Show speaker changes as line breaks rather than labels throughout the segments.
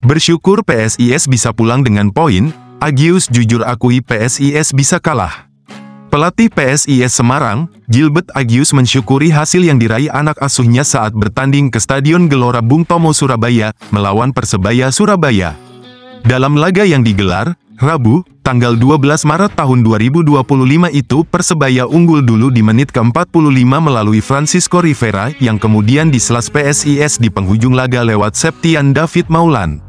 Bersyukur PSIS bisa pulang dengan poin, Agius jujur akui PSIS bisa kalah. Pelatih PSIS Semarang, Gilbert Agius mensyukuri hasil yang diraih anak asuhnya saat bertanding ke Stadion Gelora Bung Tomo Surabaya, melawan Persebaya Surabaya. Dalam laga yang digelar, Rabu, tanggal 12 Maret tahun 2025 itu Persebaya unggul dulu di menit ke-45 melalui Francisco Rivera yang kemudian diselas PSIS di penghujung laga lewat Septian David Maulan.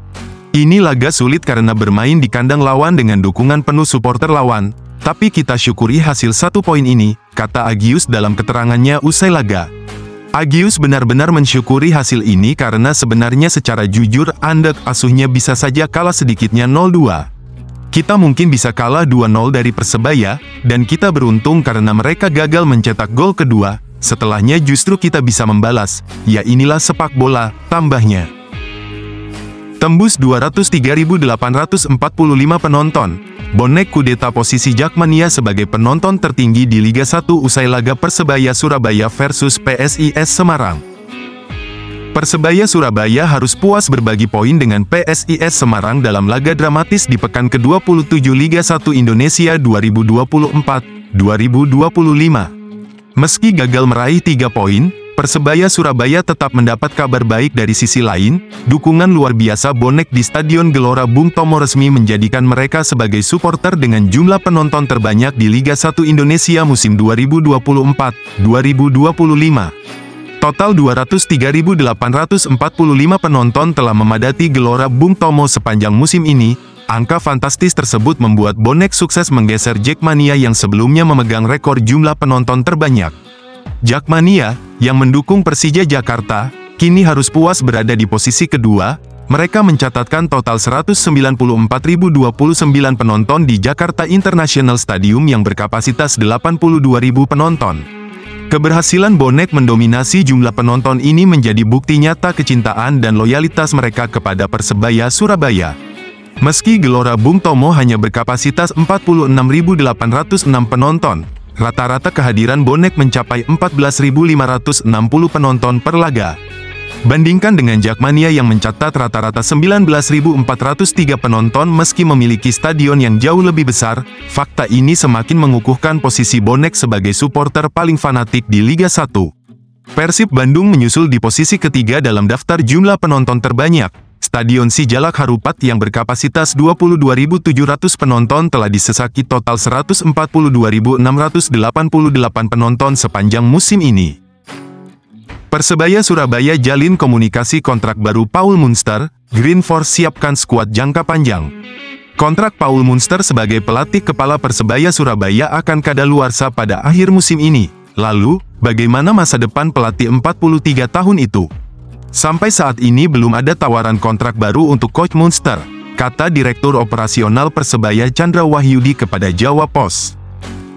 Ini laga sulit karena bermain di kandang lawan dengan dukungan penuh supporter lawan, tapi kita syukuri hasil 1 poin ini, kata Agius dalam keterangannya usai laga. Agius benar-benar mensyukuri hasil ini karena sebenarnya secara jujur anak asuhnya bisa saja kalah sedikitnya 0-2. Kita mungkin bisa kalah 2-0 dari Persebaya, dan kita beruntung karena mereka gagal mencetak gol kedua, setelahnya justru kita bisa membalas, ya inilah sepak bola, tambahnya. Tembus 203.845 penonton, bonek kudeta posisi Jakmania sebagai penonton tertinggi di Liga 1 usai laga Persebaya Surabaya versus PSIS Semarang. Persebaya Surabaya harus puas berbagi poin dengan PSIS Semarang dalam laga dramatis di pekan ke-27 Liga 1 Indonesia 2024-2025. Meski gagal meraih 3 poin, Persebaya Surabaya tetap mendapat kabar baik dari sisi lain, dukungan luar biasa bonek di Stadion Gelora Bung Tomo resmi menjadikan mereka sebagai supporter dengan jumlah penonton terbanyak di Liga 1 Indonesia musim 2024-2025. Total 203.845 penonton telah memadati Gelora Bung Tomo sepanjang musim ini. Angka fantastis tersebut membuat bonek sukses menggeser Jakmania yang sebelumnya memegang rekor jumlah penonton terbanyak. Jakmania, yang mendukung Persija Jakarta, kini harus puas berada di posisi kedua. Mereka mencatatkan total 194.029 penonton di Jakarta International Stadium yang berkapasitas 82.000 penonton. Keberhasilan bonek mendominasi jumlah penonton ini menjadi bukti nyata kecintaan dan loyalitas mereka kepada Persebaya Surabaya. Meski Gelora Bung Tomo hanya berkapasitas 46.806 penonton, rata-rata kehadiran bonek mencapai 14.560 penonton per laga. Bandingkan dengan Jakmania yang mencatat rata-rata 19.403 penonton meski memiliki stadion yang jauh lebih besar, fakta ini semakin mengukuhkan posisi bonek sebagai supporter paling fanatik di Liga 1. Persib Bandung menyusul di posisi ketiga dalam daftar jumlah penonton terbanyak. Stadion Sijalak Harupat yang berkapasitas 22.700 penonton telah disesaki total 142.688 penonton sepanjang musim ini. Persebaya Surabaya jalin komunikasi kontrak baru Paul Munster, Green Force siapkan skuad jangka panjang. Kontrak Paul Munster sebagai pelatih kepala Persebaya Surabaya akan kadaluarsa pada akhir musim ini. Lalu, bagaimana masa depan pelatih 43 tahun itu? Sampai saat ini belum ada tawaran kontrak baru untuk Coach Munster, kata Direktur Operasional Persebaya Chandra Wahyudi kepada Jawa Post.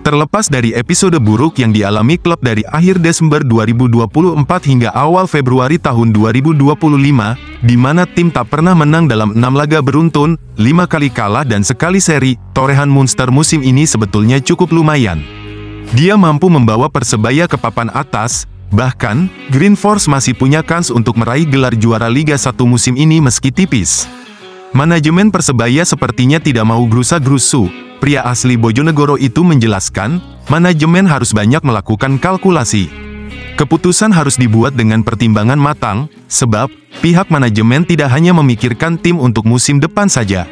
Terlepas dari episode buruk yang dialami klub dari akhir Desember 2024 hingga awal Februari tahun 2025, di mana tim tak pernah menang dalam 6 laga beruntun, 5 kali kalah dan sekali seri, torehan Munster musim ini sebetulnya cukup lumayan. Dia mampu membawa Persebaya ke papan atas. Bahkan, Green Force masih punya kans untuk meraih gelar juara Liga 1 musim ini meski tipis. Manajemen Persebaya sepertinya tidak mau gerusa-gerusu. Pria asli Bojonegoro itu menjelaskan, manajemen harus banyak melakukan kalkulasi. Keputusan harus dibuat dengan pertimbangan matang, sebab pihak manajemen tidak hanya memikirkan tim untuk musim depan saja.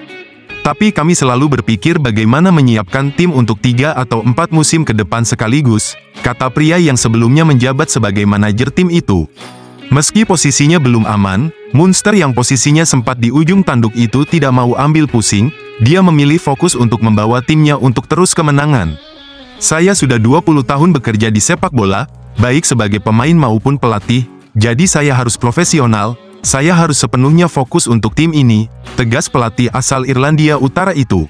Tapi kami selalu berpikir bagaimana menyiapkan tim untuk 3 atau 4 musim ke depan sekaligus, kata pria yang sebelumnya menjabat sebagai manajer tim itu. Meski posisinya belum aman, Munster yang posisinya sempat di ujung tanduk itu tidak mau ambil pusing, dia memilih fokus untuk membawa timnya untuk terus kemenangan. Saya sudah 20 tahun bekerja di sepak bola, baik sebagai pemain maupun pelatih, jadi saya harus profesional. Saya harus sepenuhnya fokus untuk tim ini, tegas pelatih asal Irlandia Utara itu.